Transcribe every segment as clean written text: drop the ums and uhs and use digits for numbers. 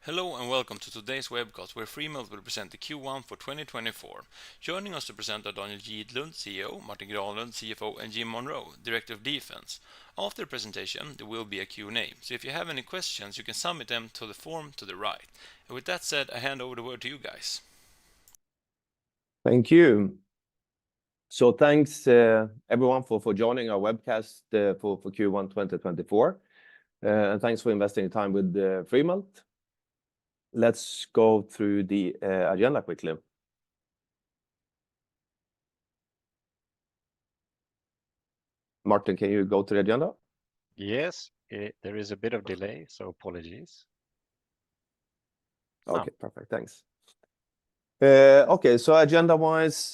Hello and welcome to today's webcast where Freemelt will present the Q1 for 2024. Joining us to present are Daniel Gidlund, CEO, Martin Granlund, CFO, and Jim Monroe, Director of Defense. After the presentation, there will be a Q&A, so if you have any questions, you can submit them to the form to the right. And with that said, I hand over the word to you guys. Thank you. So thanks everyone for joining our webcast for Q1 2024. And thanks for investing time with Freemelt. Let's go through the agenda quickly. Martin, can you go to the agenda? Yes, there is a bit of delay, so apologies. Okay, perfect. Thanks. Okay, so agenda-wise,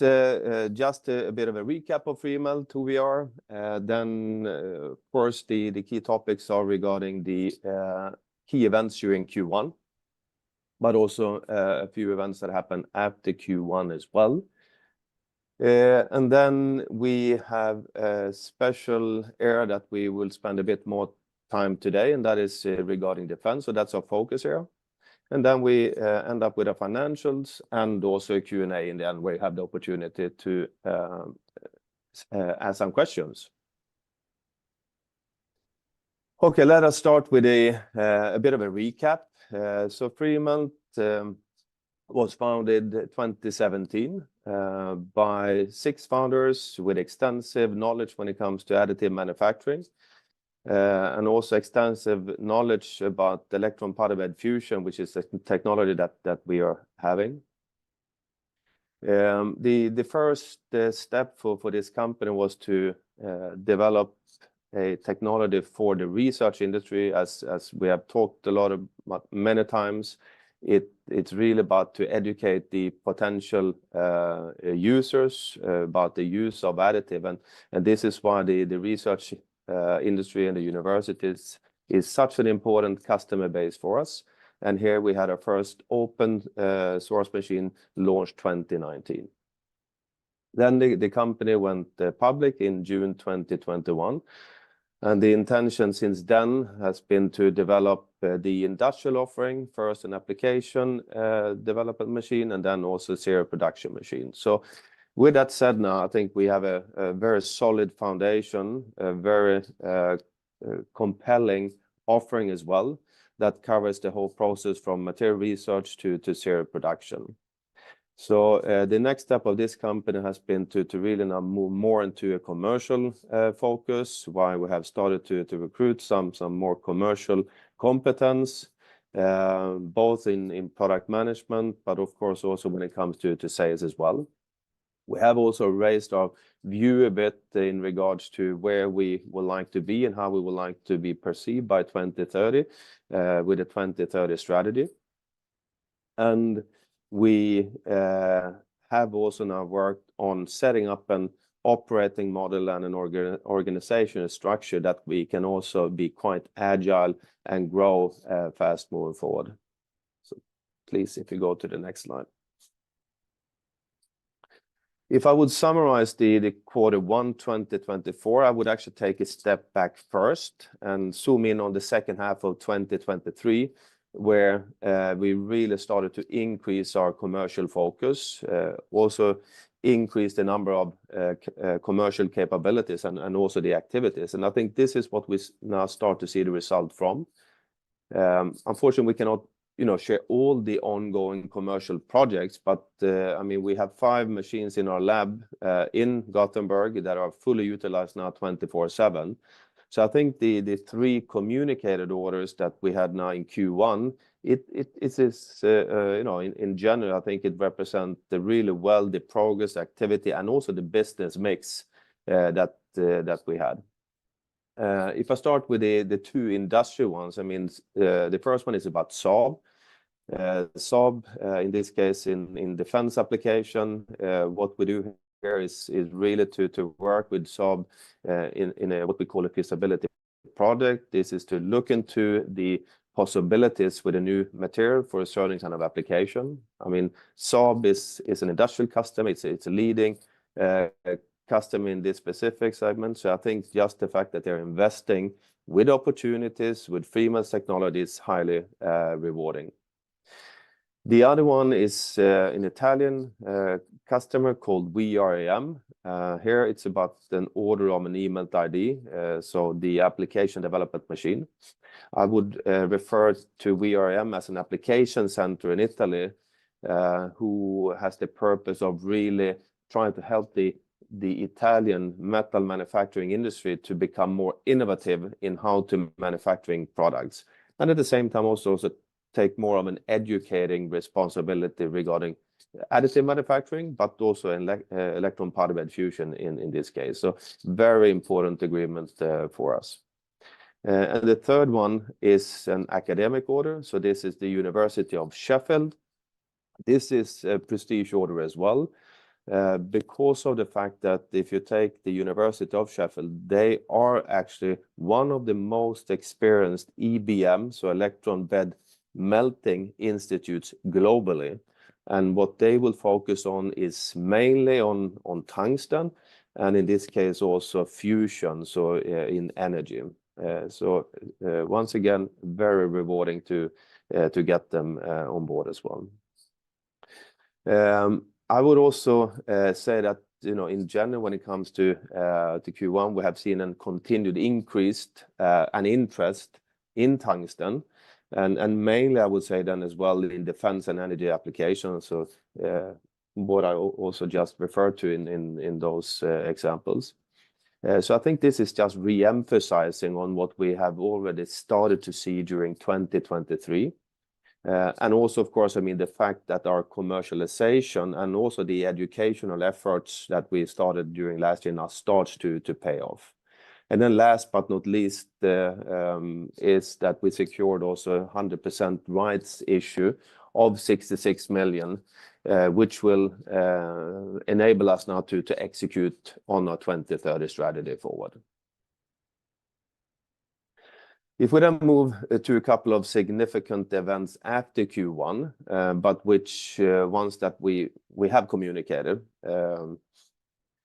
just a bit of a recap of Freemelt, who we are. Then, of course, the key topics are regarding the key events during Q1, but also a few events that happened after Q1 as well. And then we have a special area that we will spend a bit more time today, and that is regarding defense. So that's our focus area. And then we end up with our financials and also a Q&A in the end, where you have the opportunity to ask some questions. Okay, let us start with a bit of a recap. So Freemelt was founded 2017 by 6 founders with extensive knowledge when it comes to additive manufacturing. And also extensive knowledge about electron powder bed fusion, which is a technology that we are having. The first step for this company was to develop a technology for the research industry. As we have talked a lot about many times, it's really about to educate the potential users about the use of additive, and this is why the research industry and the universities is such an important customer base for us. And here we had our first open source machine launched 2019. Then the company went public in June 2021, and the intention since then has been to develop the industrial offering, first an application development machine, and then also serial production machine. So with that said, now I think we have a very solid foundation, a very compelling offering as well, that covers the whole process from material research to serial production. So the next step of this company has been to really now move more into a commercial focus, while we have started to recruit some more commercial competence, both in product management, but of course also when it comes to sales as well. We have also raised our view a bit in regards to where we would like to be and how we would like to be perceived by 2030 with a 2030 strategy. And we have also now worked on setting up an operating model and an organizational structure that we can also be quite agile and grow fast moving forward. So please, if you go to the next slide. If I would summarize the Q1 2024, I would actually take a step back first and zoom in on the second half of 2023, where we really started to increase our commercial focus, also increase the number of commercial capabilities and also the activities. And I think this is what we now start to see the result from. Unfortunately, we cannot share all the ongoing commercial projects, but I mean, we have 5 machines in our lab in Gothenburg that are fully utilized now 24/7. So I think the 3 communicated orders that we had now in Q1, it is in general, I think it represents really well the progress, activity, and also the business mix that we had. If I start with the 2 industrial ones, I mean, the first one is about Saab. Saab, in this case, in defense application, what we do here is really to work with Saab in a what we call a feasibility project. This is to look into the possibilities with a new material for a certain kind of application. I mean, Saab is an industrial customer. It's a leading customer in this specific segment. So I think just the fact that they're investing with opportunities, with Freemelt technology is highly rewarding. The other one is an Italian customer called VRAM. Here it's about an order of an eMelt ID, so the application development machine. I would refer to VRM as an application center in Italy, who has the purpose of really trying to help the Italian metal manufacturing industry to become more innovative in how to manufacturing products, and at the same time also take more of an educating responsibility regarding additive manufacturing, but also electron powder bed fusion in this case. So very important agreement for us. And the third one is an academic order. So this is the University of Sheffield. This is a prestige order as well, because of the fact that if you take the University of Sheffield, they are actually one of the most experienced EBM, so electron bed melting institutes globally. And what they will focus on is mainly on tungsten, and in this case also fusion, so in energy. So once again, very rewarding to get them on board as well. I would also say that, you know, in general, when it comes to Q1, we have seen a continued increased an interest in tungsten, and mainly I would say then as well in defense and energy applications. So what I also just referred to in those examples. So I think this is just re-emphasizing on what we have already started to see during 2023. And also, of course, I mean, the fact that our commercialization and also the educational efforts that we started during last year now starts to pay off. And then last but not least, is that we secured also 100% rights issue of 66 million, which will enable us now to execute on our 2030 strategy forward. If we then move to a couple of significant events after Q1, but which ones that we have communicated.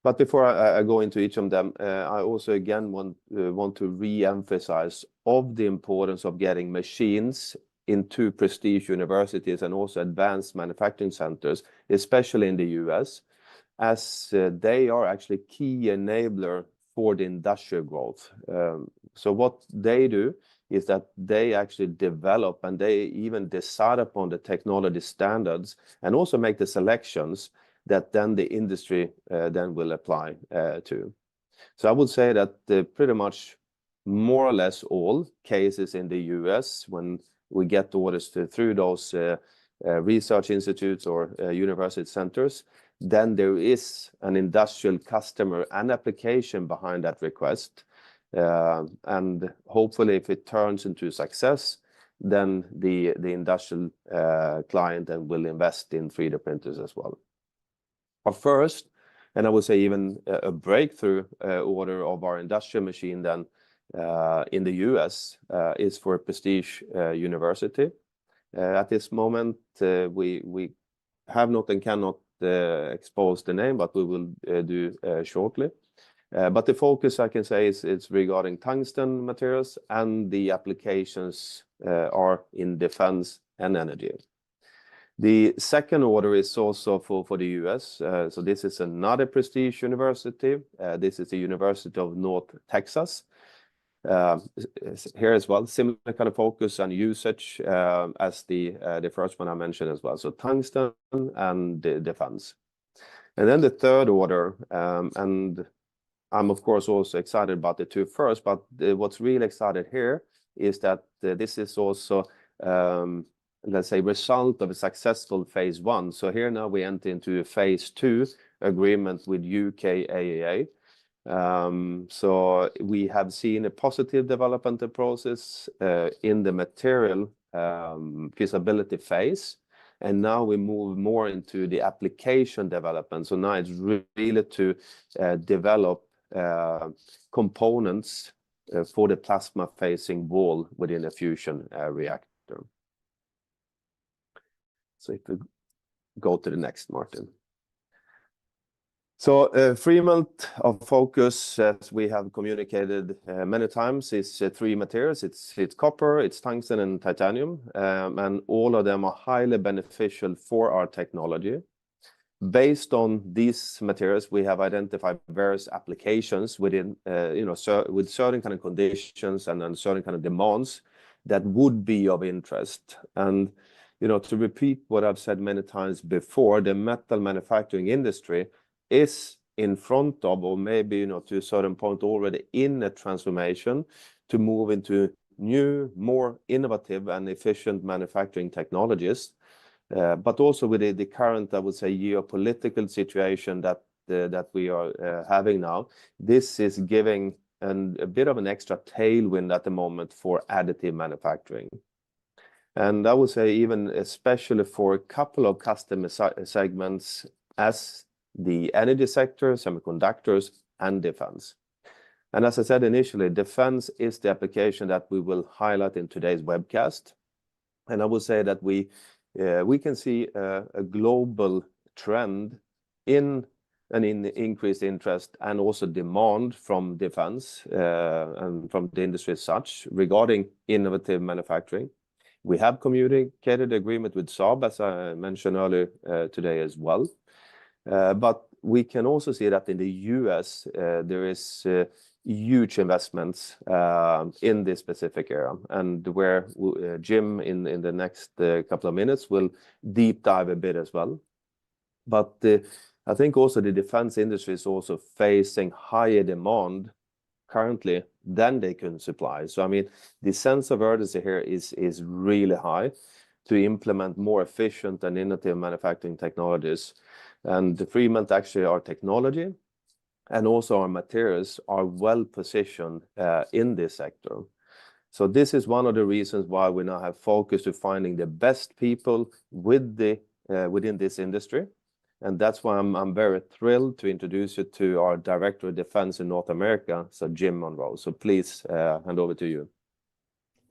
But before I go into each of them, I also again want to re-emphasize of the importance of getting machines into prestige universities and also advanced manufacturing centers, especially in the US, as they are actually key enabler for the industrial growth. So what they do is that they actually develop and they even decide upon the technology standards and also make the selections that then the industry then will apply to. So I would say that pretty much more or less all cases in the US, when we get orders through those research institutes or university centers, then there is an industrial customer and application behind that request. And hopefully if it turns into success, then the industrial client then will invest in 3D printers as well. Our first, and I would say even a breakthrough order of our industrial machine then in the US is for a prestige university. At this moment, we have not and cannot expose the name, but we will do shortly. But the focus, I can say, is regarding tungsten materials, and the applications are in defense and energy. The second order is also for the US. So this is another prestige university. This is the University of North Texas. Here as well, similar kind of focus and usage as the first one I mentioned as well. So tungsten and defense. And then the third order, and I'm of course also excited about the two first, but what's really excited here is that this is also, let's say, result of a successful phase 1. So here now we enter into a phase 2 agreement with UKAEA. So we have seen a positive development process in the material feasibility phase, and now we move more into the application development. So now it's really to develop components for the plasma facing wall within a fusion reactor. So if we go to the next, Martin. So Freemelt, our focus, as we have communicated many times, is three materials. It's copper, it's tungsten, and titanium, and all of them are highly beneficial for our technology. Based on these materials, we have identified various applications within, with certain kind of conditions and certain kind of demands that would be of interest. And, to repeat what I've said many times before, the metal manufacturing industry is in front of, or maybe, to a certain point already in a transformation to move into new, more innovative and efficient manufacturing technologies. But also with the current, I would say, geopolitical situation that we are having now, this is giving a bit of an extra tailwind at the moment for additive manufacturing. And I would say even especially for a couple of customer segments as the energy sector, semiconductors, and defense. And as I said initially, defense is the application that we will highlight in today's webcast. And I would say that we can see a global trend in increased interest and also demand from defense and from the industry as such regarding innovative manufacturing. We have communicated agreement with Saab, as I mentioned earlier today as well. But we can also see that in the US, there is huge investments in this specific area, and where Jim in the next couple of minutes will deep dive a bit as well. But I think also the defense industry is also facing higher demand currently than they can supply. So I mean, the sense of urgency here is really high to implement more efficient and innovative manufacturing technologies. And the Freemelt, actually our technology and also our materials are well positioned in this sector. So this is one of the reasons why we now have focused to finding the best people with within this industry. And that's why I'm very thrilled to introduce you to our Director of Defense in North America, so Jim Monroe. So please hand over to you.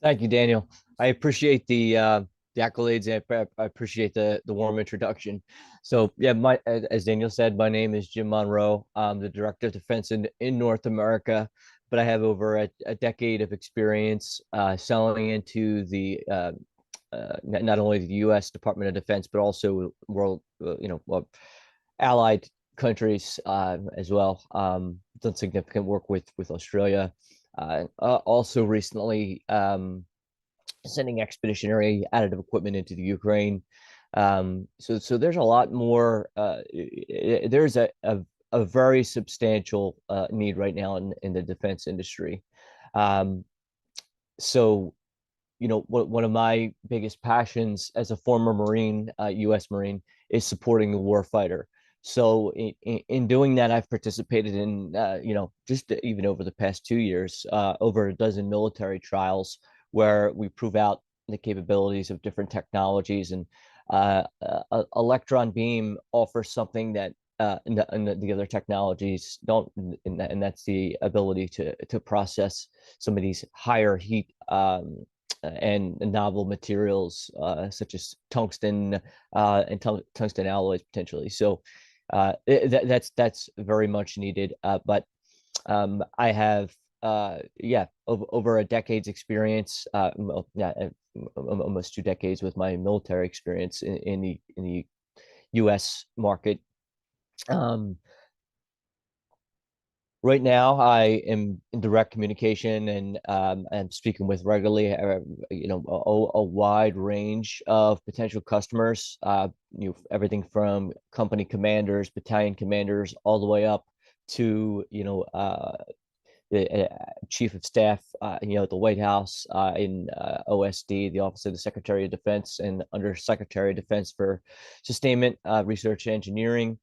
Thank you, Daniel. I appreciate the accolades. I appreciate the warm introduction. So yeah, as Daniel said, my name is Jim Monroe. I'm the Director of Defense in North America, but I have over a decade of experience selling into the not only the U.S. Department of Defense, but also world, allied countries as well. Done significant work with Australia. Also recently sending expeditionary additive equipment into the Ukraine. So there's a lot more. There's a very substantial need right now in the defense industry. So one of my biggest passions as a former Marine, U.S. Marine, is supporting the warfighter. So in doing that, I've participated in, just even over the past 2 years, over a dozen military trials where we prove out the capabilities of different technologies. And electron beam offers something that the other technologies don't, and that's the ability to process some of these higher heat and novel materials such as tungsten and tungsten alloys potentially. So that's very much needed. But I have over a decade's experience, almost 2 decades with my military experience in the U.S. market. Right now, I am in direct communication and I'm speaking with regularly, a wide range of potential customers. Everything from company commanders, battalion commanders, all the way up to the chief of staff, at the White House, in OSD, the Office of the Secretary of Defense, and Under Secretary of Defense for Sustainment, Research, Engineering.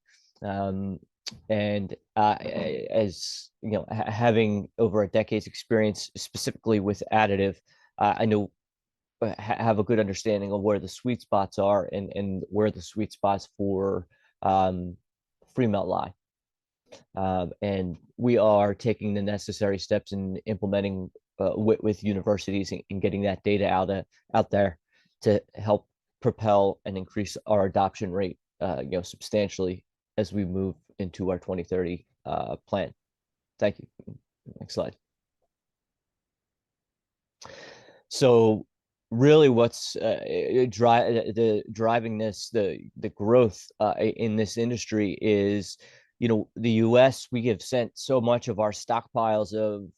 And as having over a decade's experience specifically with additive, I know have a good understanding of where the sweet spots are and where the sweet spots for Freemelt lie. And we are taking the necessary steps in implementing with universities and getting that data out there to help propel and increase our adoption rate substantially as we move into our 2030 plan. Thank you. Next slide. So really what's driving the growth in this industry is, the US, we have sent so much of our stockpiles of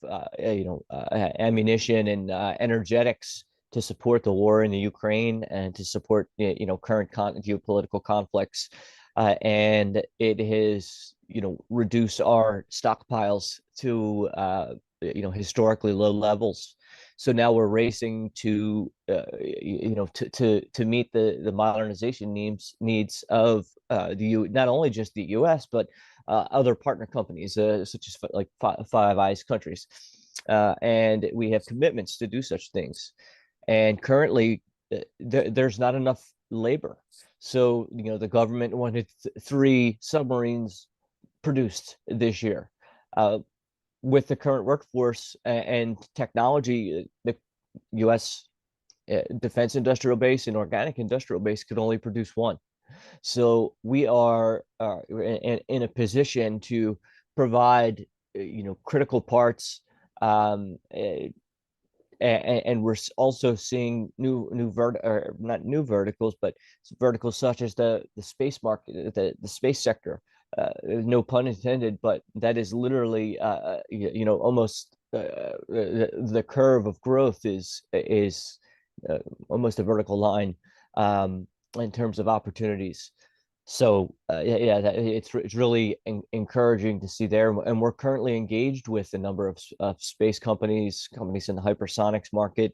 ammunition and energetics to support the war in the Ukraine and to support current geopolitical conflicts, and it has reduced our stockpiles to historically low levels. So now we're racing to to meet the modernization needs of not only just the U.S. but other partner companies such as like Five Eyes countries, and we have commitments to do such things. And currently, there's not enough labor. So the government wanted 3 submarines produced this year. With the current workforce and technology, the U.S. defense industrial base and organic industrial base could only produce 1. So we are in a position to provide, critical parts, and we're also seeing not new verticals, but verticals such as the space market, the space sector. No pun intended, but that is literally, almost the curve of growth is almost a vertical line in terms of opportunities. So it's really encouraging to see there, and we're currently engaged with a number of space companies in the hypersonics market.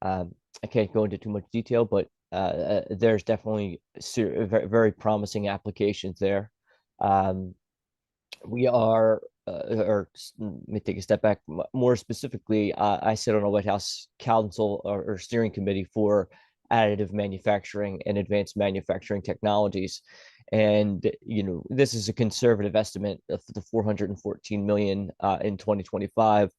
I can't go into too much detail, but there's definitely very, very promising applications there. We are, or let me take a step back. More specifically, I sit on a White House Council or steering committee for additive manufacturing and advanced manufacturing technologies. And, this is a conservative estimate of the 414 million in 2025.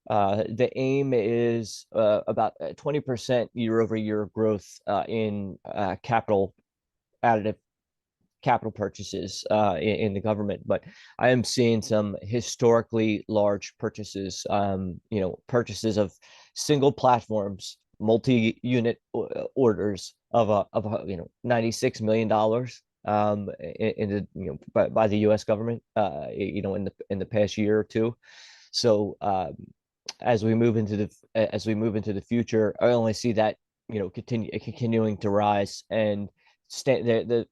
The aim is about 20% year-over-year growth in additive capital purchases in the government, but I am seeing some historically large purchases, purchases of single platforms, multi-unit orders of $96 million by the U.S. government, in the past year or two. So as we move into the future, I only see that continuing to rise, and the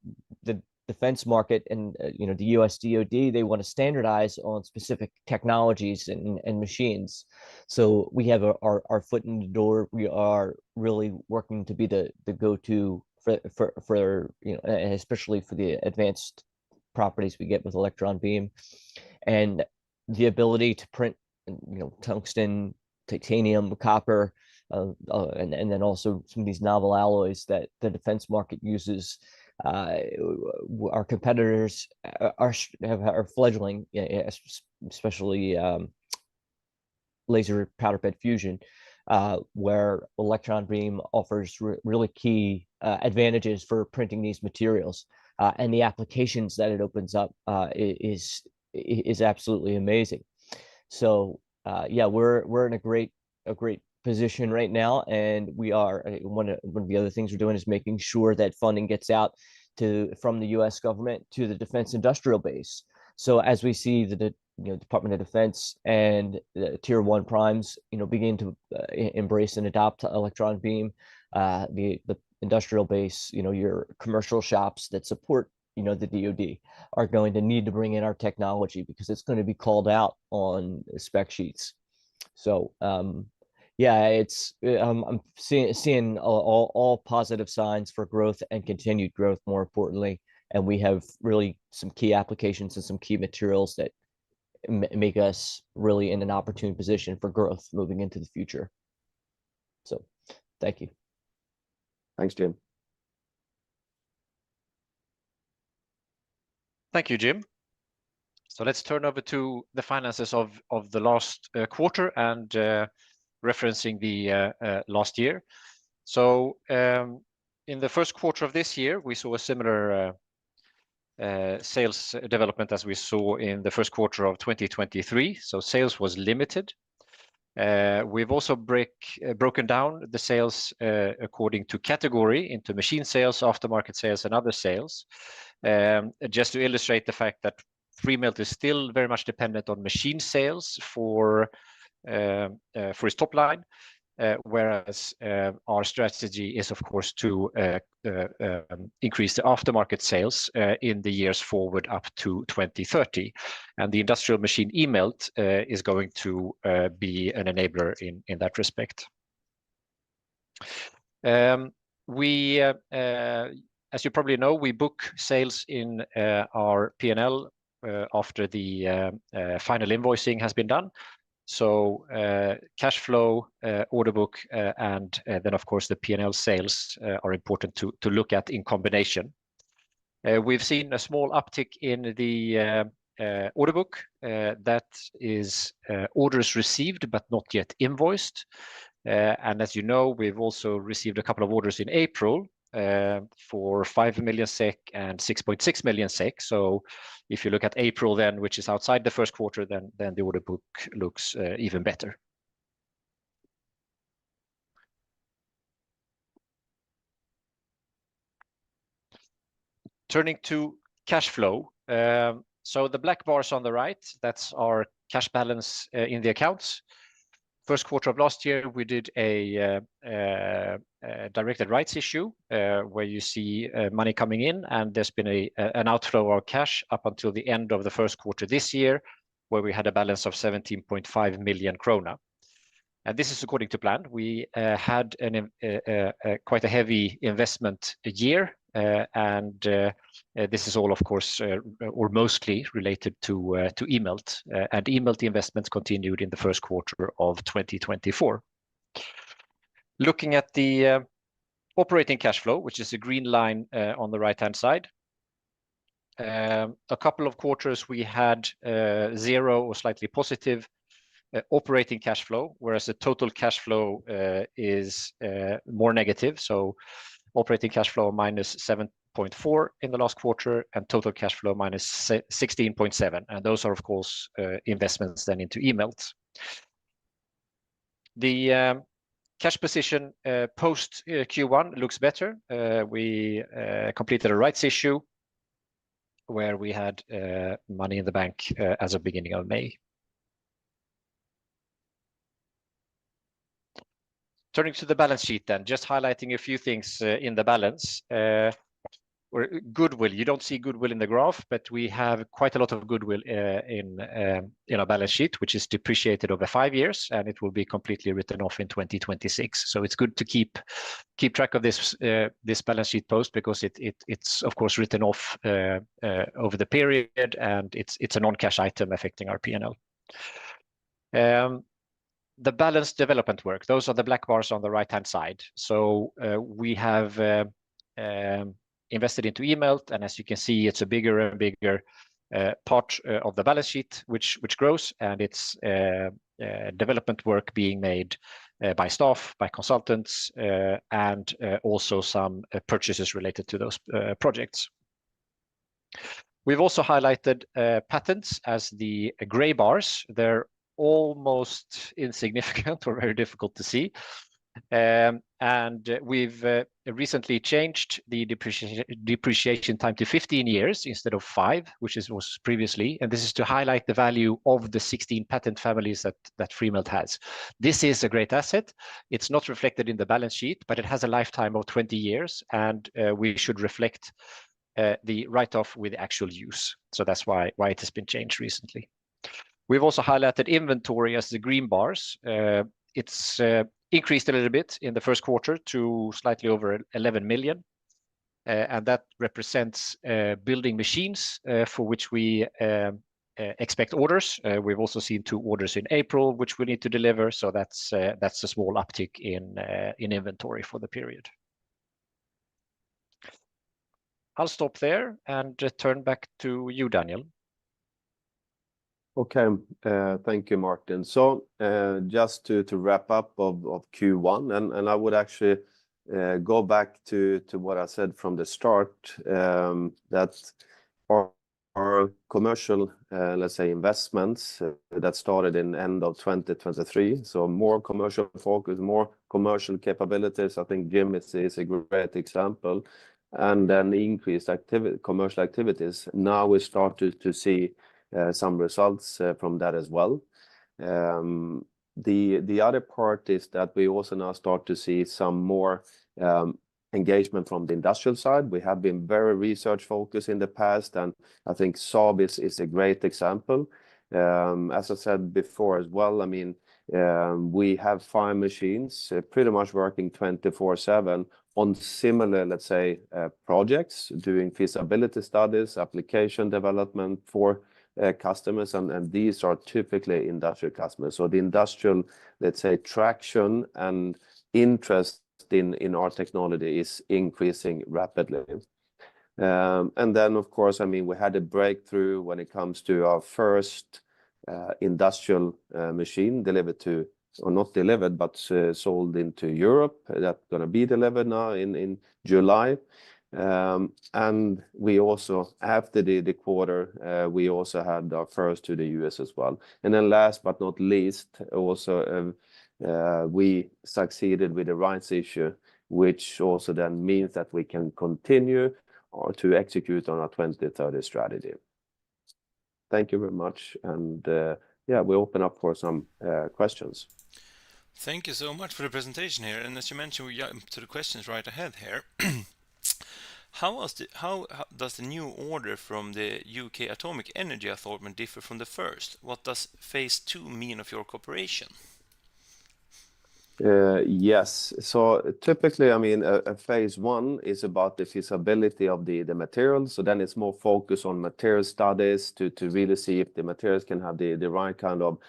defense market and the US DoD, they want to standardize on specific technologies and machines. So we have our foot in the door. We are really working to be the go-to for especially for the advanced properties we get with electron beam, and the ability to print tungsten, titanium, copper, and then also some of these novel alloys that the defense market uses. Our competitors are fledgling, especially laser powder bed fusion, where electron beam offers really key advantages for printing these materials, and the applications that it opens up is absolutely amazing. So we're in a great position right now, and we are one of the other things we're doing is making sure that funding gets out from the U.S. government to the defense industrial base. So as we see the Department of Defense and the Tier 1 primes begin to embrace and adopt electron beam, the industrial base, your commercial shops that support the DoD are going to need to bring in our technology because it's going to be called out on spec sheets. So it's I'm seeing all positive signs for growth and continued growth, more importantly, and we have really some key applications and some key materials that make us really in an opportune position for growth moving into the future. So thank you. Thanks, Jim. Thank you, Jim. So let's turn over to the finances of the last quarter and referencing the last year. So in the first quarter of this year, we saw a similar sales development as we saw in the first quarter of 2023. So sales was limited. We've also broken down the sales according to category into machine sales, aftermarket sales, and other sales, just to illustrate the fact that Freemelt is still very much dependent on machine sales for its top line, whereas our strategy is, of course, to increase the aftermarket sales in the years forward up to 2030. And the industrial machine eMelt is going to be an enabler in that respect. As you probably know, we book sales in our P&L after the final invoicing has been done. So cash flow, order book, and then of course the P&L sales are important to look at in combination. We've seen a small uptick in the order book. That is orders received but not yet invoiced. And as you know, we've also received a couple of orders in April for 5 million SEK and 6.6 million SEK. So if you look at April then, which is outside the first quarter, then the order book looks even better. Turning to cash flow. So the black bars on the right, that's our cash balance in the accounts. First quarter of last year, we did a directed rights issue where you see money coming in, and there's been an outflow of cash up until the end of the first quarter this year, where we had a balance of 17.5 million krona. And this is according to plan. We had quite a heavy investment year, and this is all, of course, or mostly related to eMelt, and eMelt investments continued in the first quarter of 2024. Looking at the operating cash flow, which is a green line on the right-hand side, a couple of quarters we had 0 or slightly positive operating cash flow, whereas the total cash flow is more negative. So operating cash flow minus 7.4 in the last quarter, and total cash flow minus 16.7. And those are, of course, investments then into eMelt. The cash position post Q1 looks better. We completed a rights issue where we had money in the bank as of beginning of May. Turning to the balance sheet then, just highlighting a few things in the balance. Or goodwill, you don't see goodwill in the graph, but we have quite a lot of goodwill in our balance sheet, which is depreciated over 5 years, and it will be completely written off in 2026. So it's good to keep track of this balance sheet post, because it's of course written off over the period, and it's a non-cash item affecting our P&L. The balance development work, those are the black bars on the right-hand side. So we have invested into eMelt, and as you can see, it's a bigger and bigger part of the balance sheet, which grows, and it's development work being made by staff, by consultants, and also some purchases related to those projects. We've also highlighted patents as the gray bars. They're almost insignificant or very difficult to see. And we've recently changed the depreciation time to 15 years instead of 5, which was previously. And this is to highlight the value of the 16 patent families that Freemelt has. This is a great asset. It's not reflected in the balance sheet, but it has a lifetime of 20 years, and we should reflect the write-off with actual use. So that's why it has been changed recently. We've also highlighted inventory as the green bars. It's increased a little bit in the first quarter to slightly over 11 million. And that represents building machines for which we expect orders. We've also seen 2 orders in April, which we need to deliver. So that's a small uptick in inventory for the period. I'll stop there and turn back to you, Daniel. Okay, thank you, Martin. So just to wrap up of Q1, and I would actually go back to what I said from the start, that our commercial, let's say, investments that started in end of 2023. So more commercial focus, more commercial capabilities. I think Jim is a great example. And then increased commercial activities. Now we start to see some results from that as well. The other part is that we also now start to see some more engagement from the industrial side. We have been very research focused in the past, and I think Saab is a great example. As I said before as well, I mean, we have 5 machines pretty much working 24/7 on similar, let's say, projects, doing feasibility studies, application development for customers, and these are typically industrial customers. So the industrial, let's say, traction and interest in our technology is increasing rapidly. And then, of course, I mean, we had a breakthrough when it comes to our first industrial machine delivered to, or not delivered, but sold into Europe. That's going to be delivered now in July. And we also, after the quarter, we also had our first to the US as well. And then last but not least, also we succeeded with the rights issue, which also then means that we can continue to execute on our 2030 strategy. Thank you very much. And yeah, we open up for some questions. Thank you so much for the presentation here. And as you mentioned, we jump to the questions right ahead here. How does the new order from the UK Atomic Energy Authority differ from the first? What does phase 2 mean of your cooperation? Yes. So typically, I mean, a phase 1 is about the feasibility of the materials. So then it's more focused on material studies to really see if the materials can have the right kind of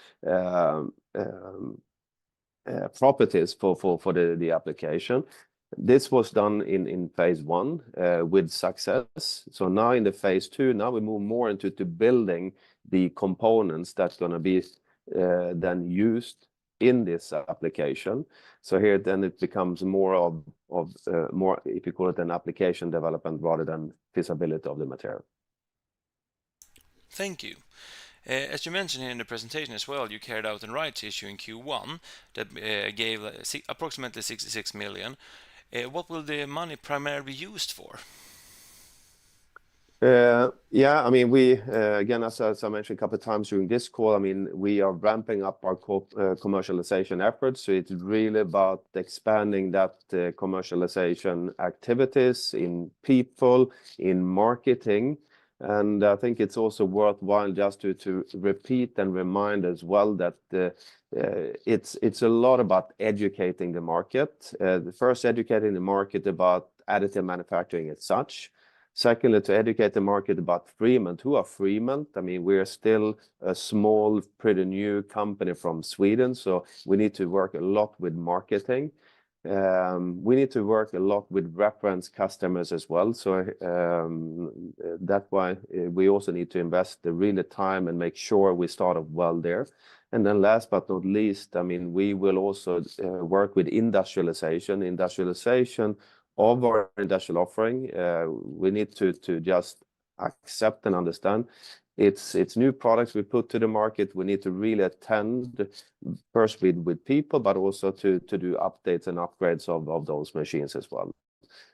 properties for the application. This was done in phase 1 with success. So now in the phase 2, now we move more into building the components that's going to be then used in this application. So here then it becomes more of more, if you call it, an application development rather than feasibility of the material. Thank you. As you mentioned here in the presentation as well, you carried out a rights issue in Q1 that gave approximately 66 million. What will the money primarily be used for? Yeah, I mean, we again, as I mentioned a couple of times during this call, I mean, we are ramping up our commercialization efforts. So it's really about expanding that commercialization activities in people, in marketing. And I think it's also worthwhile just to repeat and remind as well that it's a lot about educating the market. First, educating the market about additive manufacturing as such. Secondly, to educate the market about Freemelt. Who are Freemelt? I mean, we're still a small, pretty new company from Sweden, so we need to work a lot with marketing. We need to work a lot with reference customers as well. So that's why we also need to invest the real time and make sure we start off well there. And then last but not least, I mean, we will also work with industrialization of our industrial offering. We need to just accept and understand it's new products we put to the market. We need to really attend first with people, but also to do updates and upgrades of those machines as well.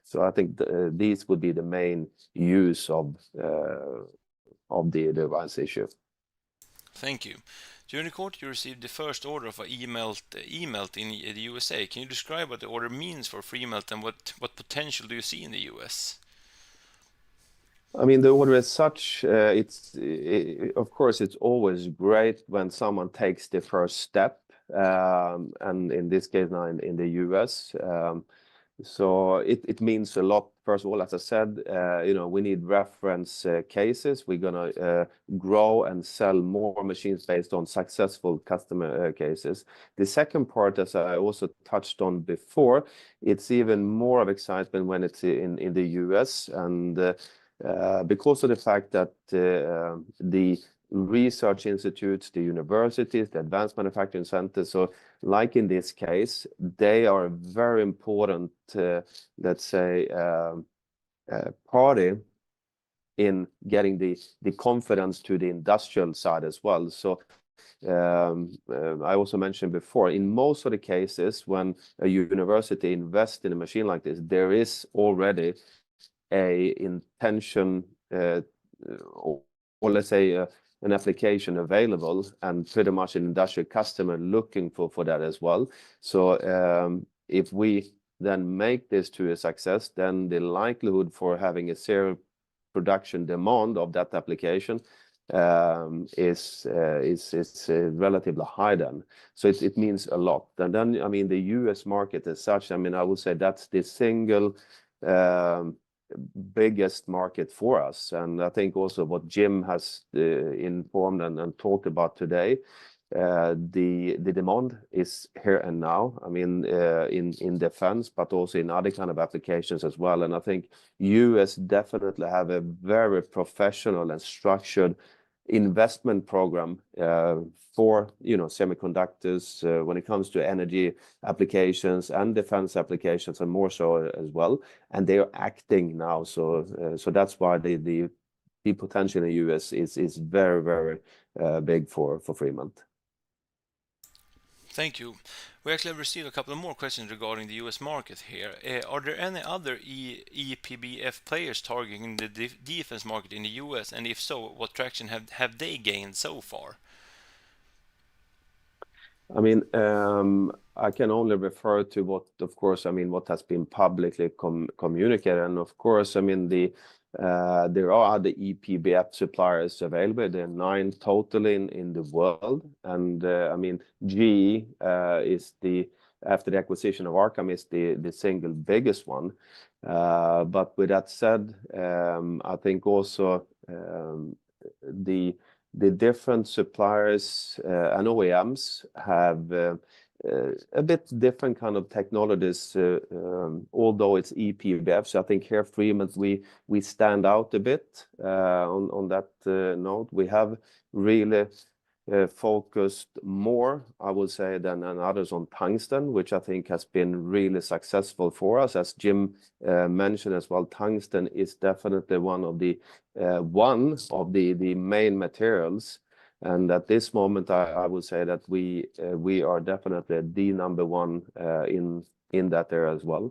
So I think these would be the main use of the rights issue. Thank you. During the quarter, you received the first order of Freemelt in the USA. Can you describe what the order means for Freemelt and what potential do you see in the US? I mean, the order as such, of course, it's always great when someone takes the first step, and in this case now in the US. So it means a lot. First of all, as I said, we need reference cases. We're going to grow and sell more machines based on successful customer cases. The second part, as I also touched on before, it's even more of excitement when it's in the US. And because of the fact that the research institutes, the universities, the advanced manufacturing centers, so like in this case, they are a very important, let's say, party in getting the confidence to the industrial side as well. So I also mentioned before, in most of the cases, when a university invests in a machine like this, there is already a intention, or let's say an application available, and pretty much an industrial customer looking for that as well. So if we then make this to a success, then the likelihood for having a serial production demand of that application is relatively high then. So it means a lot. And then, I mean, the US market as such, I mean, I would say that's the single biggest market for us. And I think also what Jim has informed and talked about today, the demand is here and now. I mean, in defense, but also in other kind of applications as well. And I think US definitely have a very professional and structured investment program for, you know, semiconductors when it comes to energy applications and defense applications, and more so as well. And they are acting now. So that's why the potential in the US is very, very big for Freemelt. Thank you. We actually have received a couple of more questions regarding the US market here. Are there any other EPBF players targeting the defense market in the US? And if so, what traction have they gained so far? I mean, I can only refer to what, of course, I mean, what has been publicly communicated. And of course, I mean, there are other EPBF suppliers available. There are 9 total in the world. And I mean, GE is after the acquisition of Arcam, is the single biggest one. But with that said, I think also the different suppliers and OEMs have a bit different kind of technologies, although it's EPBF. So I think here Freemelt, we stand out a bit on that note. We have really focused more, I would say, than others on tungsten, which I think has been really successful for us. As Jim mentioned as well, tungsten is definitely one of the main materials. And at this moment, I would say that we are definitely the number one in that area as well.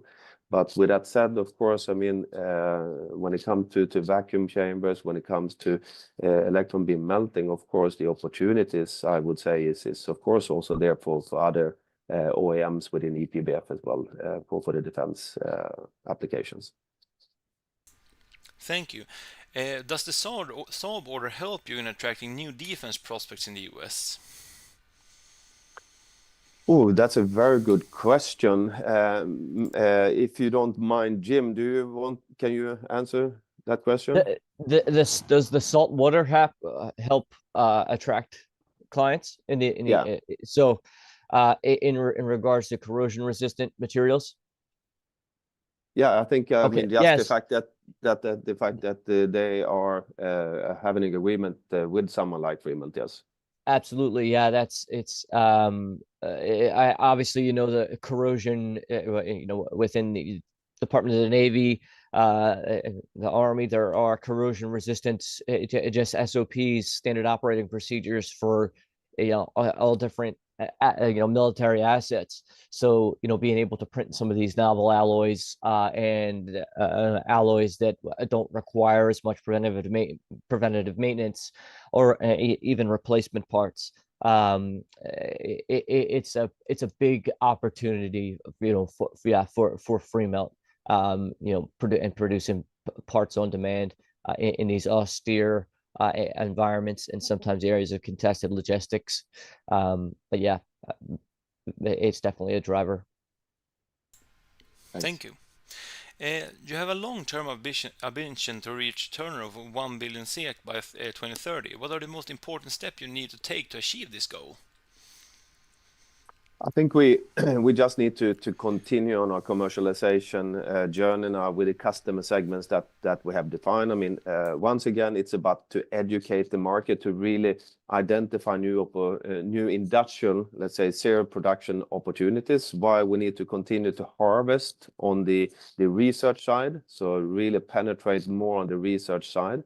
But with that said, of course, I mean, when it comes to vacuum chambers, when it comes to electron beam melting, of course, the opportunities, I would say, is of course also there for other OEMs within EPBF as well, for the defense applications. Thank you. Does the Saab order help you in attracting new defense prospects in the US? Oh, that's a very good question. If you don't mind, Jim, can you answer that question? Does the salt water help attract clients in the so in regards to corrosion resistant materials? Yeah, I think I mean just yes. the fact that they are having an agreement with someone like Freemelt, yes. Absolutely, yeah. I obviously, you know, the corrosion, you know, within the Department of the Navy, the Army, there are corrosion resistance, just SOPs, standard operating procedures for, you know, all different you know, military assets. So, you know, being able to print some of these novel alloys and alloys that don't require as much preventative maintenance or even replacement parts. It's a big opportunity, you know, for Freemelt, you know, producing parts on demand in these austere environments and sometimes areas of contested logistics. But yeah, it's definitely a driver. Thanks. Thank you. You have a long-term ambition to reach turnover of 1 billion SEK by 2030. What are the most important steps you need to take to achieve this goal? I think we we just need to continue on our commercialization journey now with the customer segments that we have defined. I mean, once again, it's about to educate the market to really identify new industrial, let's say, serial production opportunities. While we need to continue to harvest on the research side, so really penetrate more on the research side.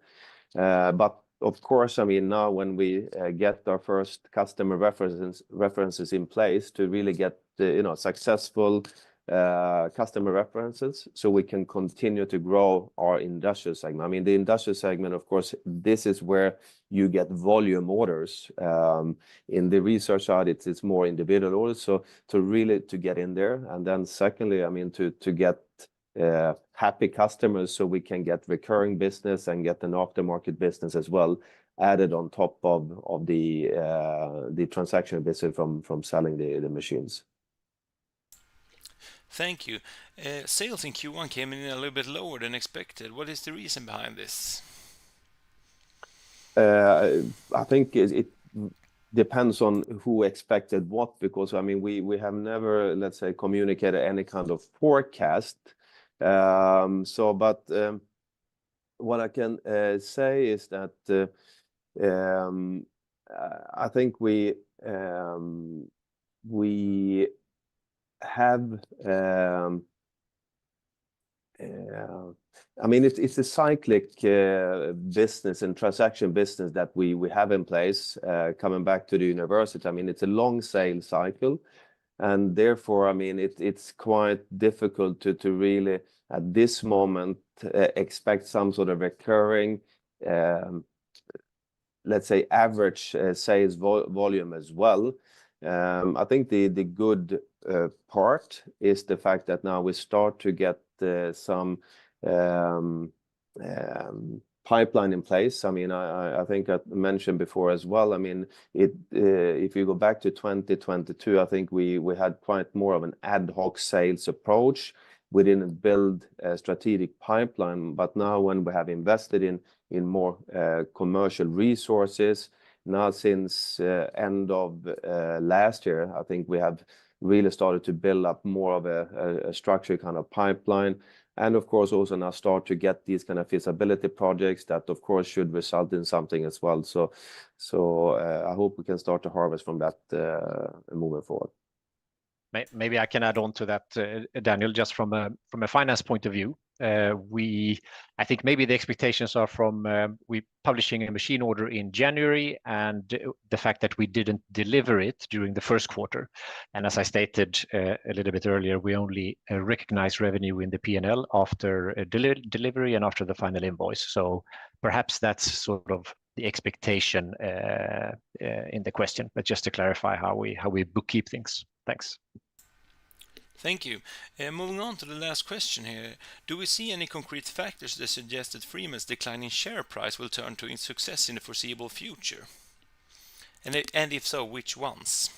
But of course, I mean, now when we get our first customer references in place to really get the, successful customer references, so we can continue to grow our industrial segment. I mean, the industrial segment, of course, this is where you get volume orders. In the research side, it's more individual orders. So to really to get in there, and then secondly, I mean, to get happy customers, so we can get recurring business and get an aftermarket business as well added on top of the transaction business from selling the machines. Thank you. Sales in Q1 came in a little bit lower than expected. What is the reason behind this? I think it depends on who expected what, because I mean we have never, let's say, communicated any kind of forecast. But what I can say is that I think we have. I mean, it's a cyclic business and transaction business that we have in place. Coming back to the university, I mean, it's a long sales cycle, and therefore, I mean, it's quite difficult to really at this moment expect some sort of recurring, let's say, average sales volume as well. I think the good part is the fact that now we start to get some pipeline in place. I mean, I think I mentioned before as well. I mean, if you go back to 2022, I think we had quite more of an ad hoc sales approach. We didn't build a strategic pipeline, but now when we have invested in more commercial resources, now since end of last year, I think we have really started to build up more of a structured kind of pipeline. And of course, also now start to get these kind of feasibility projects that, of course, should result in something as well. So I hope we can start to harvest from that moving forward. Maybe I can add on to that, Daniel, just from a finance point of view. I think maybe the expectations are from we publishing a machine order in January, and the fact that we didn't deliver it during the first quarter. And as I stated a little bit earlier, we only recognize revenue in the P&L after delivery and after the final invoice. So perhaps that's sort of the expectation in the question, but just to clarify how we bookkeep things. Thanks. Thank you. Moving on to the last question here. Do we see any concrete factors that suggest that Freemelt's declining share price will turn to success in the foreseeable future? And if so, which ones?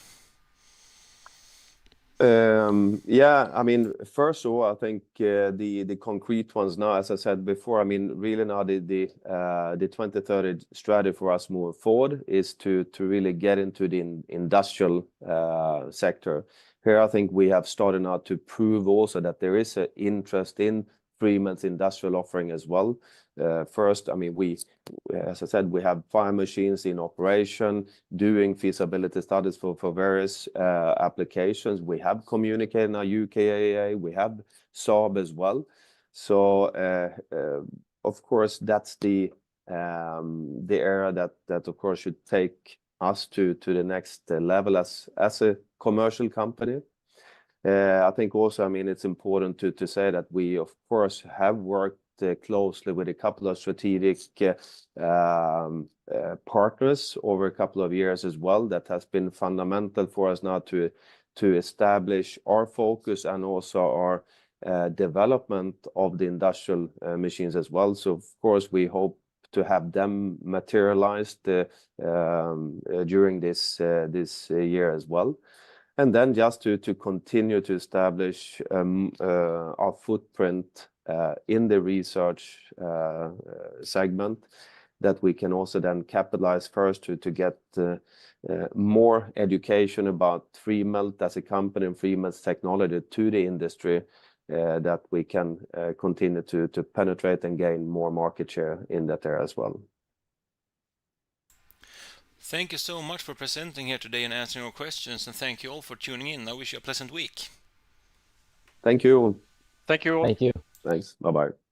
Yeah, I mean, first of all, I think the concrete ones now, as I said before, I mean, really now the 2030 strategy for us moving forward is to really get into the industrial sector. Here, I think we have started now to prove also that there is an interest in Freemelt's industrial offering as well. First, I mean, as I said, we have 5 machines in operation doing feasibility studies for various applications. We have communicated now UKAEA, we have Saab as well. So, of course, that's the area that of course should take us to the next level as a commercial company. I think also, I mean, it's important to say that we, of course, have worked closely with a couple of strategic partners over a couple of years as well. That has been fundamental for us now to establish our focus and also our development of the industrial machines as well. So, of course, we hope to have them materialized during this year as well. And then just to continue to establish our footprint in the research segment. that we can also then capitalize first to get more education about Freemelt as a company and Freemelt's technology to the industry, that we can continue to penetrate and gain more market share in that area as well. Thank you so much for presenting here today and answering our questions, and thank you all for tuning in. I wish you a pleasant week. Thank you. Thank you all. Thank you. Thanks. Bye-bye.